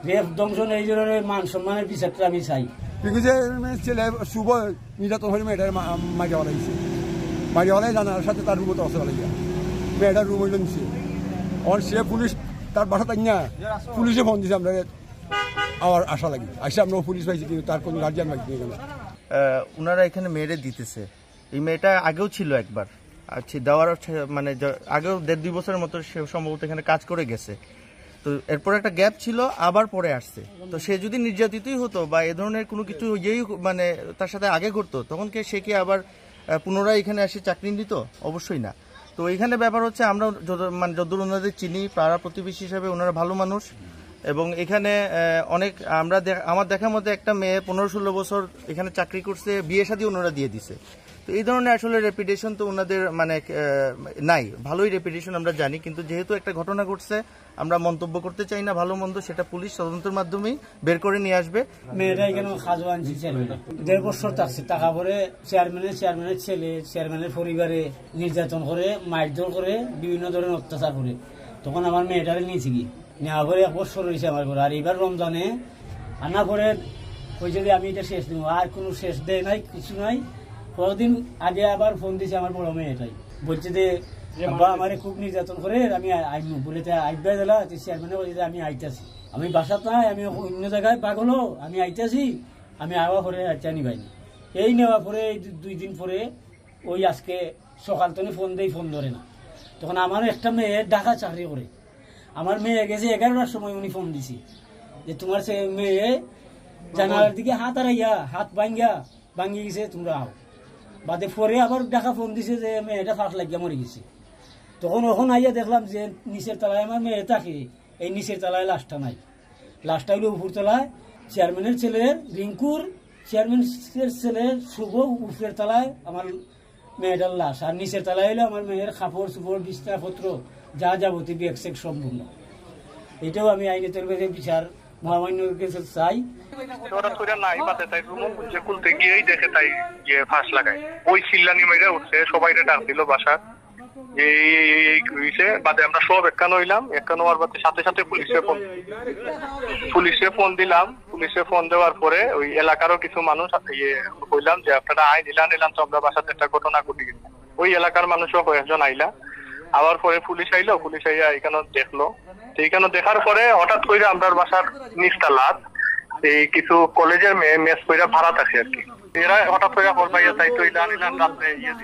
Rape দংশন এই ধরনের মান সম্মানের বিচারটা আমি চাই। ছেলে শুভ নির্যাতন হলে মেয়েটার মারিয়া হলাইছে, মারিয়া হলাই জানার সাথে তার রুমতে অস্ত্র লাগিয়া মেয়েটার রুম হইল নিচ্ছে। আর সে পুলিশ তার বাসা তাই না, পুলিশে ফোন দিছে আমরা আবার আশা লাগি আসে আমরা পুলিশ পাইছি, কিন্তু তার কোনো গার্জিয়ান লাগছে না। ওনারা এখানে মেয়েরে দিতেছে। এই মেয়েটা আগেও ছিল একবার, আচ্ছা দেওয়ার মানে আগেও 1.5-2 বছরের মতো সে সম্ভবত এখানে কাজ করে গেছে। তো এরপর একটা গ্যাপ ছিল, আবার পরে আসছে। তো সে যদি নির্যাতিতই হতো বা এ ধরনের কোনো কিছু মানে তার সাথে আগে ঘটতো, তখন সে কি আবার পুনরায় এখানে এসে চাকরি নিত? অবশ্যই না। তো এইখানে ব্যাপার হচ্ছে আমরা মানে যদ্দূর ওনাদের চিনি, পাড়া প্রতিবেশী হিসাবে ওনারা ভালো মানুষ। এবং এখানে অনেক আমার দেখার মধ্যে একটা মেয়ে 15-16 বছর এখানে চাকরি করছে, বিয়ে শাদী ওনারা দিয়ে দিছে। তো এই ধরনের আসলে রেপুটেশন তো ওনাদের মানে নাই, ভালোই রেপুটেশন আমরা জানি, কিন্তু যেহেতু একটা ঘটনা ঘটছে আমরা মন্তব্য করতে চাই না। ভালো মন্দ সেটা পুলিশ তদন্তের মাধ্যমেই বের করে নিয়ে আসবে। মেয়েরা এখানে খাজো আনছি চেয়ারম্যান 1.5 বছর থাকছে, টাকা পরে চেয়ারম্যানের ছেলে চেয়ারম্যানের পরিবারে নির্যাতন করে, মারধর করে, বিভিন্ন ধরনের অত্যাচার করে। তখন আমার মেয়েটারে নিয়েছি কি নেওয়া পরে 1 বছর রয়েছে আমার পরে। আর এবার রমজানে আনা পরে কইছে যে আমি এটা শেষ দিব, আর কোনো শেষ দেয় নাই, কিছু নাই। কতদিন আগে আবার ফোন দিয়েছে আমার বড় মেয়েটাই, বলছে যে আব্বা আমারে খুব নির্যাতন করে, আমি আইনু বলে আইবা দিলা। চেয়ারম্যানে বলছে যে আমি আইতাছি, আমি বাসাত নাই, আমি অন্য জায়গায় পাগল, আমি আইতাছি। আমি আওয়া পরে আইতানি পাইনি। এই নেওয়া পরে 2 দিন পরে ওই আজকে সকাল থেকে ফোন দেই, ফোন ধরে না। তখন আমার একটা মেয়ে ঢাকা চাকরি করে, আমার মেয়ে গেছে 11টার সময় উনি ফোন দিছি যে তোমার সে মেয়ে জানালার দিকে হাত হারাইয়া হাত ভাঙ্গি গেছে, তোমরা আও। বাদে পরে আবার ঢাকা ফোন দিছে যে মেয়েটা ফাঁস লাগিয়া মরে গেছে। তখন ওখানে আইয়া দেখলাম যে নিচের তলায় আমার মেয়ে থাকে, এই নিচের তলায় লাশটা নাই। লাশটা হইলো উপর তলায় চেয়ারম্যানের ছেলের রিঙ্কুর, চেয়ারম্যানের ছেলের শুভ, উপরের তলায় আমার মেয়েটার লাশ। আর নিচের তলায় হইলো আমার মেয়ের কাপড় চুপড় বিছনাপত্র যা যাবতীয় ব্যাগ সেক সম্পূর্ণ। এটাও আমি আইনের তরফে বিচার মহামান্যের কাছে চাই। হঠাৎ করে নাই বাতে তাই রুম যে খুলতে গিয়েই দেখে তাই যে ফাঁস লাগায়, ওই চিল্লানি মেরে উঠছে, সবাই ডাক দিল বাসার যে এই হইছে। বাদে আমরা সব একানো হইলাম, একানো হওয়ার বাদে সাথে সাথে পুলিশে ফোন দিলাম। পুলিশে ফোন দেওয়ার পরে ওই এলাকারও কিছু মানুষ কইলাম যে আপনারা আইন নিলাম তো আমরা বাসাতে একটা ঘটনা ঘটে গেছে। ওই এলাকার মানুষও কয়েকজন আইলা, আবার পরে পুলিশ আইলো, পুলিশ আইয়া এখানে দেখলো। এইখানে দেখার পরে হঠাৎ করে আমরা বাসার নিচতলাত এই কিছু কলেজের মেয়ে মেস কইরা ভাড়া থাকে আর কি, এরা হঠাৎ করে করবাইয়া তাই তো রাত্রে